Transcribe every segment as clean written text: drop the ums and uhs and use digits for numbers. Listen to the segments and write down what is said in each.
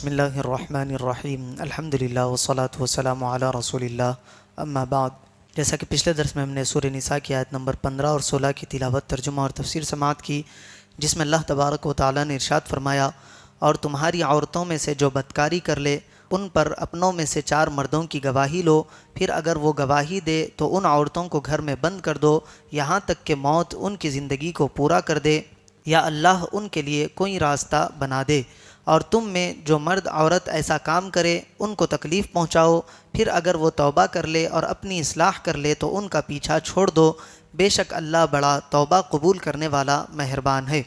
بسم اللہ الرحمن الرحیم الحمدللہ والصلاة والسلام علی رسول اللہ اما بعد۔ جیسا کہ پچھلے درس میں ہم نے سورہ نساء کی آیت نمبر 15 اور 16 کی تلاوت، ترجمہ اور تفسیر سماعت کی، جس میں اللہ تبارک و تعالیٰ نے ارشاد فرمایا، اور تمہاری عورتوں میں سے جو بدکاری کر لے ان پر اپنوں میں سے 4 مردوں کی گواہی لو، پھر اگر وہ گواہی دے تو ان عورتوں کو گھر میں بند کر دو یہاں تک کہ موت ان کی زندگی کو پورا کر دے یا اللہ ان کے لیے کوئی راستہ بنا دے۔ اور تم میں جو مرد عورت ایسا کام کرے ان کو تکلیف پہنچاؤ، پھر اگر وہ توبہ کر لے اور اپنی اصلاح کر لے تو ان کا پیچھا چھوڑ دو، بے شک اللہ بڑا توبہ قبول کرنے والا مہربان ہے۔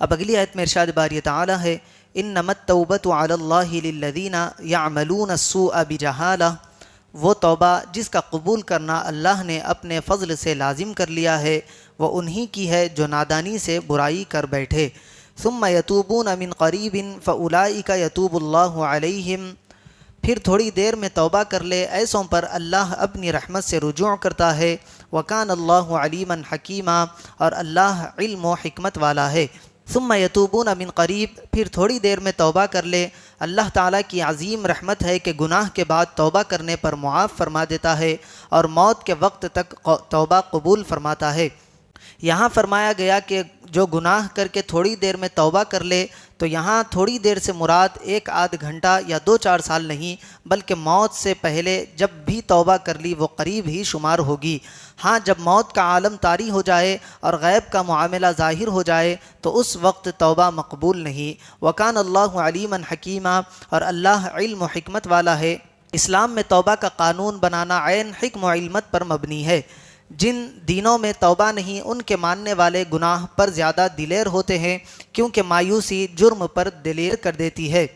اب اگلی آیت میں ارشاد باری تعالیٰ ہے، انما التوبۃ علی اللہ للذین یعملون السوء بجہالہ، وہ توبہ جس کا قبول کرنا اللہ نے اپنے فضل سے لازم کر لیا ہے وہ انہی کی ہے جو نادانی سے برائی کر بیٹھے۔ ثم یتوبون من قریب فاولئک یتوب اللہ علیہم، پھر تھوڑی دیر میں توبہ کر لے ایسوں پر اللہ اپنی رحمت سے رجوع کرتا ہے۔ وکان اللہ علیما حکیما، اور اللہ علم و حکمت والا ہے۔ ثم یتوبون من قریب، پھر تھوڑی دیر میں توبہ کر لے، اللہ تعالیٰ کی عظیم رحمت ہے کہ گناہ کے بعد توبہ کرنے پر معاف فرما دیتا ہے اور موت کے وقت تک توبہ قبول فرماتا ہے۔ یہاں فرمایا گیا کہ جو گناہ کر کے تھوڑی دیر میں توبہ کر لے، تو یہاں تھوڑی دیر سے مراد 1 آدھ گھنٹہ یا 2-4 سال نہیں، بلکہ موت سے پہلے جب بھی توبہ کر لی وہ قریب ہی شمار ہوگی۔ ہاں، جب موت کا عالم طاری ہو جائے اور غیب کا معاملہ ظاہر ہو جائے تو اس وقت توبہ مقبول نہیں۔ وکان اللہ علیما حکیما، اور اللہ علم و حکمت والا ہے۔ اسلام میں توبہ کا قانون بنانا عین حکم و علمت پر مبنی ہے۔ جن دینوں میں توبہ نہیں ان کے ماننے والے گناہ پر زیادہ دلیر ہوتے ہیں، کیونکہ مایوسی جرم پر دلیر کر دیتی ہے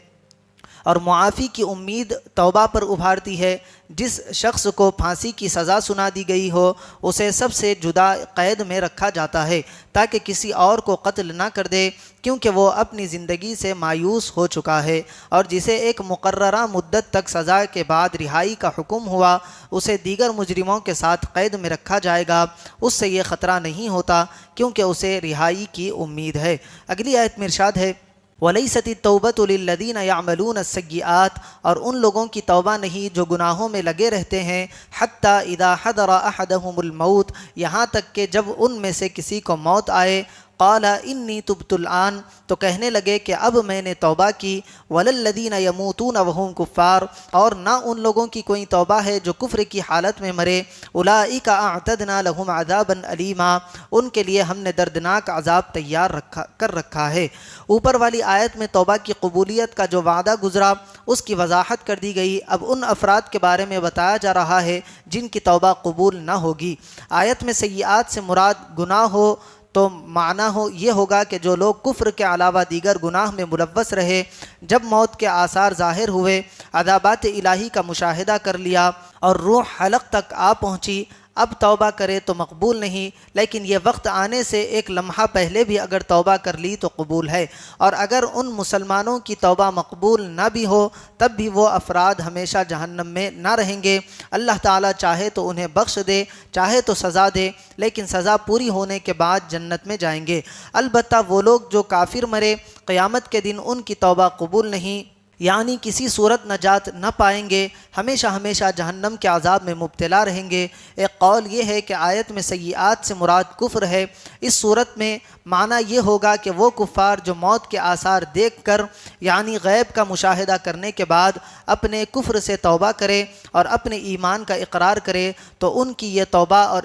اور معافی کی امید توبہ پر ابھارتی ہے۔ جس شخص کو پھانسی کی سزا سنا دی گئی ہو اسے سب سے جدا قید میں رکھا جاتا ہے تاکہ کسی اور کو قتل نہ کر دے، کیونکہ وہ اپنی زندگی سے مایوس ہو چکا ہے، اور جسے ایک مقررہ مدت تک سزا کے بعد رہائی کا حکم ہوا اسے دیگر مجرموں کے ساتھ قید میں رکھا جائے گا۔ اس سے یہ خطرہ نہیں ہوتا کیونکہ اسے رہائی کی امید ہے۔ اگلی آیت میں ارشاد ہے، وَلَيْسَتِ التَّوْبَةُ لِلَّذِينَ يَعْمَلُونَ السَّيِّئَاتِ، اور ان لوگوں کی توبہ نہیں جو گناہوں میں لگے رہتے ہیں، حَتَّى إِذَا حَضَرَ أَحَدَهُمُ الْمَوْتُ، یہاں تک کہ جب ان میں سے کسی کو موت آئے، قَالَ إِنِّي تُبْتُ الْآنَ، تو کہنے لگے کہ اب میں نے توبہ کی، وَلَلَّذِينَ يَمُوتُونَ وَهُمْ كُفَّارٌ، اور نہ ان لوگوں کی کوئی توبہ ہے جو کفر کی حالت میں مرے، أُولَئِكَ أَعْتَدْنَا لَهُمْ عَذَابًا أَلِيمًا، ان کے لیے ہم نے دردناک عذاب تیار کر رکھا ہے۔ اوپر والی آیت میں توبہ کی قبولیت کا جو وعدہ گزرا اس کی وضاحت کر دی گئی۔ اب ان افراد کے بارے میں بتایا جا رہا ہے جن کی توبہ قبول نہ ہوگی۔ آیت میں سیئات سے مراد گناہ ہو تو معنی یہ ہوگا کہ جو لوگ کفر کے علاوہ دیگر گناہ میں ملوث رہے، جب موت کے آثار ظاہر ہوئے، عذابات الہی کا مشاہدہ کر لیا اور روح حلق تک آ پہنچی، اب توبہ کرے تو مقبول نہیں، لیکن یہ وقت آنے سے ایک لمحہ پہلے بھی اگر توبہ کر لی تو قبول ہے۔ اور اگر ان مسلمانوں کی توبہ مقبول نہ بھی ہو تب بھی وہ افراد ہمیشہ جہنم میں نہ رہیں گے۔ اللہ تعالیٰ چاہے تو انہیں بخش دے، چاہے تو سزا دے، لیکن سزا پوری ہونے کے بعد جنت میں جائیں گے۔ البتہ وہ لوگ جو کافر مرے قیامت کے دن ان کی توبہ قبول نہیں، یعنی کسی صورت نجات نہ پائیں گے، ہمیشہ ہمیشہ جہنم کے عذاب میں مبتلا رہیں گے۔ ایک قول یہ ہے کہ آیت میں سیئات سے مراد کفر ہے۔ اس صورت میں معنی یہ ہوگا کہ وہ کفار جو موت کے آثار دیکھ کر یعنی غیب کا مشاہدہ کرنے کے بعد اپنے کفر سے توبہ کرے اور اپنے ایمان کا اقرار کرے تو ان کی یہ توبہ اور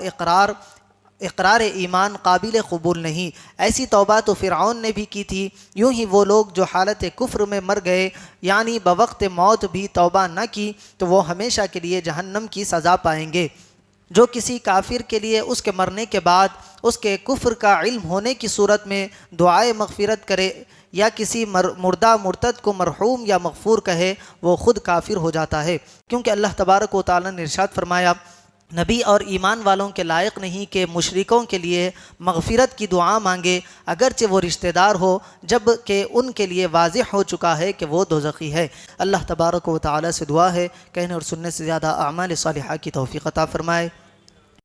اقرار ایمان قابل قبول نہیں۔ ایسی توبہ تو فرعون نے بھی کی تھی۔ یوں ہی وہ لوگ جو حالت کفر میں مر گئے یعنی بوقت موت بھی توبہ نہ کی تو وہ ہمیشہ کے لیے جہنم کی سزا پائیں گے۔ جو کسی کافر کے لیے اس کے مرنے کے بعد اس کے کفر کا علم ہونے کی صورت میں دعائے مغفرت کرے یا کسی مردہ مرتد کو مرحوم یا مغفور کہے وہ خود کافر ہو جاتا ہے، کیونکہ اللہ تبارک و تعالیٰ نے ارشاد فرمایا، نبی اور ایمان والوں کے لائق نہیں کہ مشرکوں کے لیے مغفرت کی دعا مانگے اگرچہ وہ رشتہ دار ہو، جب کہ ان کے لیے واضح ہو چکا ہے کہ وہ دوزخی ہے۔ اللہ تبارک و تعالیٰ سے دعا ہے کہنے اور سننے سے زیادہ اعمال صالحہ کی توفیق عطا فرمائے۔